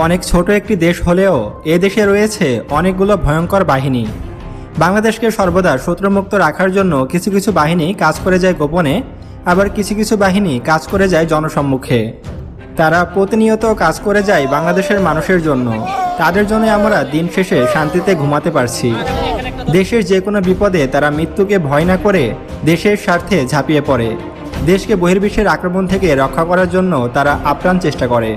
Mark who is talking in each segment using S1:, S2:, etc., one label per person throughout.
S1: অনেক ছোট একটি দেশ হলেও এ দেশে রয়েছে অনেকগুলো ভয়ঙ্কর বাহিনী। বাংলাদেশকে সর্বদা শত্রুমুক্ত রাখার জন্য কিছু কিছু বাহিনী কাজ করে যায় গোপনে, আবার কিছু কিছু বাহিনী কাজ করে যায় জনসম্মুখে। তারা প্রতিনিয়ত কাজ করে যায় বাংলাদেশের মানুষের জন্য। তাদের জন্য আমরা দিন শেষে শান্তিতে ঘুমাতে পারছি। দেশের যে কোনো বিপদে তারা মৃত্যুকে ভয় না করে দেশের স্বার্থে ঝাঁপিয়ে পড়ে। দেশকে বহির্বিশ্বের আক্রমণ থেকে রক্ষা করার জন্য তারা আপ্রাণ চেষ্টা করে।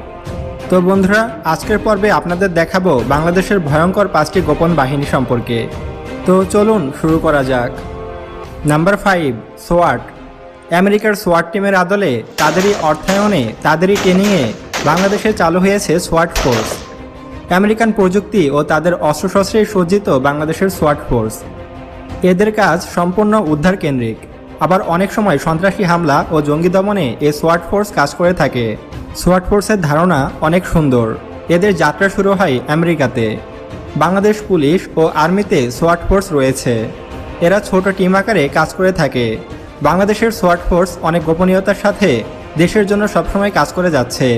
S1: তো বন্ধুরা, আজকের পর্বে আপনাদের দেখাবো বাংলাদেশের ভয়ঙ্কর 5টি গোপন বাহিনী সম্পর্কে। তো চলুন শুরু করা যাক। নাম্বার 5, সোয়াট। আমেরিকার সোয়াট টিমের আদলে, তাদেরই অর্থায়নে, তাদেরই ট্রেনিংয়ে বাংলাদেশে চালু হয়েছে সোয়াট ফোর্স। আমেরিকান প্রযুক্তি ও তাদের অস্ত্রশস্ত্রে সজ্জিত বাংলাদেশের সোয়াট ফোর্স। এদের কাজ সম্পূর্ণ উদ্ধার কেন্দ্রিক, আবার অনেক সময় সন্ত্রাসী হামলা ও জঙ্গি দমনে এ সোয়াট ফোর্স কাজ করে থাকে। সোয়াট ফোর্সের ধারণা অনেক সুন্দর। এদের যাত্রা শুরু হয় আমেরিকাতে। বাংলাদেশ পুলিশ ও আর্মিতে সোয়াট ফোর্স রয়েছে। এরা ছোট টিম আকারে কাজ করে থাকে। বাংলাদেশের সোয়াট ফোর্স অনেক গোপনীয়তার সাথে দেশের জন্য সবসময় কাজ করে যাচ্ছে।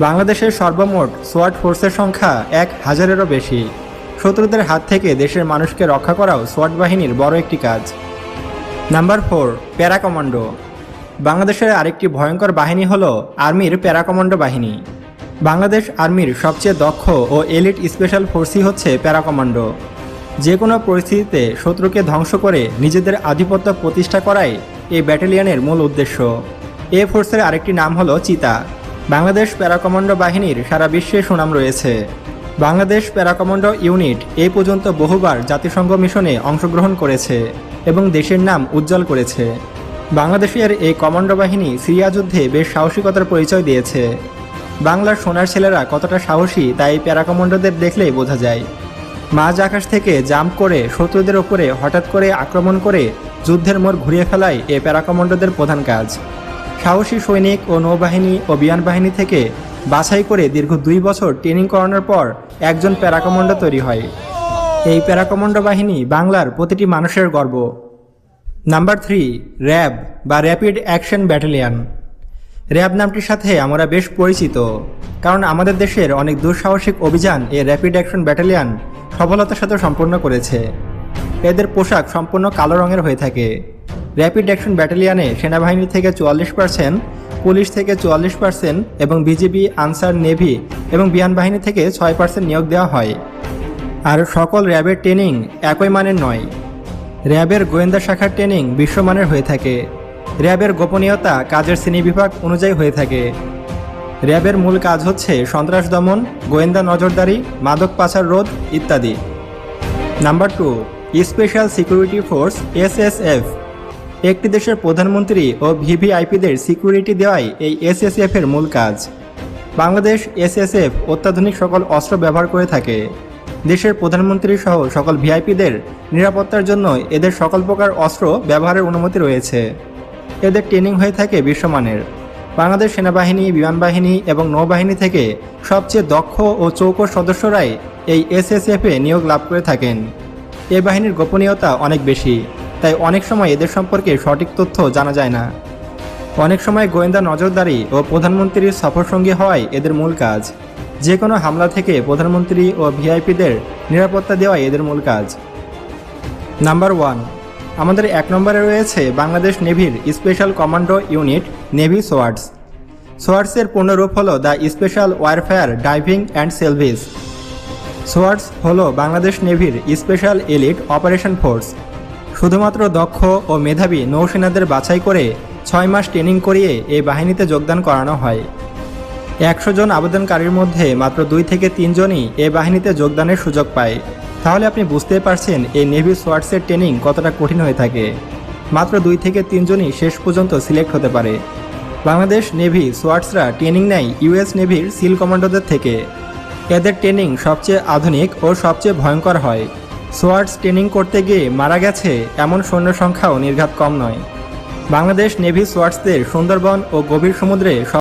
S1: বাংলাদেশের সর্বমোট সোয়াট ফোর্সের সংখ্যা 1000-এরও বেশি। শত্রুদের হাত থেকে দেশের মানুষকে রক্ষা করাও সোয়াট বাহিনীর বড় একটি কাজ। Number 4, para commando. বাংলাদেশের আরেকটি ভয়ঙ্কর বাহিনী হলো আর্মির প্যারা কমান্ডো বাহিনী। বাংলাদেশ আর্মির সবচেয়ে দক্ষ ও এলিট স্পেশাল ফোর্সই হচ্ছে প্যারা কমান্ডো। যে কোনো পরিস্থিতিতে শত্রুকে ধ্বংস করে নিজেদের আধিপত্য প্রতিষ্ঠা করাই এই ব্যাটালিয়নের মূল উদ্দেশ্য। এ ফোর্সের আরেকটি নাম হলো চিতা। বাংলাদেশ প্যারা কমান্ডো বাহিনীর সারা বিশ্বে সুনাম রয়েছে। বাংলাদেশ প্যারা কমান্ডো ইউনিট এই পর্যন্ত বহুবার জাতিসংঘ মিশনে অংশগ্রহণ করেছে এবং দেশের নাম উজ্জ্বল করেছে। বাংলাদেশের এই কমান্ডো বাহিনী সিরিয়া যুদ্ধে বেশ সাহসিকতার পরিচয় দিয়েছে। বাংলার সোনার ছেলেরা কতটা সাহসী তা এই প্যারা কমান্ডোদের দেখলেই বোঝা যায়। মাঝ আকাশ থেকে জাম্প করে শত্রুদের ওপরে হঠাৎ করে আক্রমণ করে যুদ্ধের মোড় ঘুরিয়ে ফেলাই এই প্যারা কমান্ডোদের প্রধান কাজ। সাহসী সৈনিক ও নৌবাহিনী ও বিমান বাহিনী থেকে বাছাই করে দীর্ঘ 2 বছর ট্রেনিং করানোর পর একজন প্যারা কমান্ডো তৈরি হয়। এই প্যারা কমান্ডো বাহিনী বাংলার প্রতিটি মানুষের গর্ব। নাম্বার 3, র্যাব বা র্যাপিড অ্যাকশন ব্যাটালিয়ন। র্যাব নামটির সাথে আমরা বেশ পরিচিত, কারণ আমাদের দেশের অনেক দুঃসাহসিক অভিযান এই র্যাপিড অ্যাকশন ব্যাটালিয়ন সফলতার সাথে সম্পন্ন করেছে। এদের পোশাক সম্পূর্ণ কালো রঙের হয়ে থাকে। র্যাপিড অ্যাকশন ব্যাটালিয়নে সেনাবাহিনী থেকে 44%, পুলিশ থেকে 44% এবং বিজিবি, আনসার, নেভি এবং বিমান বাহিনী থেকে 6% নিয়োগ দেওয়া হয়। আর সকল র্যাবের ট্রেনিং একই মানের নয়। র্যাবের গোয়েন্দা শাখার ট্রেনিং বিশ্বমানের হয়ে থাকে। র্যাবের গোপনীয়তা কাজের শ্রেণীবিভাগ অনুযায়ী হয়ে থাকে। র্যাবের মূল কাজ হচ্ছে সন্ত্রাস দমন, গোয়েন্দা নজরদারি, মাদক পাচার রোধ ইত্যাদি। Number 2, special security force SSF. একটি দেশের প্রধানমন্ত্রী ও ভিভিআইপিদের সিকিউরিটি দেওয়াই এই এসএসএফ এর মূল কাজ। বাংলাদেশ এসএসএফ অত্যাধুনিক সকল অস্ত্র ব্যবহার করে থাকে। দেশের প্রধানমন্ত্রী সহ সকল ভিআইপিদের নিরাপত্তার জন্য এদের সকল প্রকার অস্ত্র ব্যবহারের অনুমতি রয়েছে। এদের ট্রেনিং হয়ে থাকে বিশ্বমানের। বাংলাদেশ সেনাবাহিনী, বিমান বাহিনী এবং নৌবাহিনী থেকে সবচেয়ে দক্ষ ও চৌকস সদস্যরাই এই এসএসএফে নিয়োগ লাভ করে থাকেন। এ বাহিনীর গোপনীয়তা অনেক বেশি, তাই অনেক সময় এদের সম্পর্কে সঠিক তথ্য জানা যায় না। অনেক সময় গোয়েন্দা নজরদারি ও প্রধানমন্ত্রীর সফরসঙ্গী হওয়াই এদের মূল কাজ। যে কোনো হামলা থেকে প্রধানমন্ত্রী ও ভিআইপিদের নিরাপত্তা দেওয়াই এদের মূল কাজ। নাম্বার 1, আমাদের 1 নম্বরে রয়েছে বাংলাদেশ নেভির special commando unit navy SWADS. সোয়ার্টসের পূর্ণরূপ হল the special warfare diving and salvage. SWADS হল বাংলাদেশ নেভির স্পেশাল এলিট অপারেশন ফোর্স। শুধুমাত্র দক্ষ ও মেধাবী নৌসেনাদের বাছাই করে 6 মাস ট্রেনিং করিয়ে এই বাহিনীতে যোগদান করানো হয়। 100 জন আবেদনকারীর মধ্যে মাত্র 2 থেকে 3 জনই এ বাহিনীতে যোগদানের সুযোগ পায়। তাহলে আপনি বুঝতেই পারছেন এই নেভি সোয়ার্টসের ট্রেনিং কতটা কঠিন হয়ে থাকে। মাত্র 2 থেকে 3 জনই শেষ পর্যন্ত সিলেক্ট হতে পারে। বাংলাদেশ নেভি সোয়ার্টসরা ট্রেনিং নেয় ইউএস নেভির সিল কমান্ডোদের থেকে। এদের ট্রেনিং সবচেয়ে আধুনিক ও সবচেয়ে ভয়ঙ্কর হয়। সোয়ার্টস ট্রেনিং করতে গিয়ে মারা গেছে এমন সৈন্য সংখ্যাও নির্ঘাত কম নয়। বাংলাদেশ নেভি সোয়ার্টসদের সুন্দরবন ও গভীর সমুদ্রে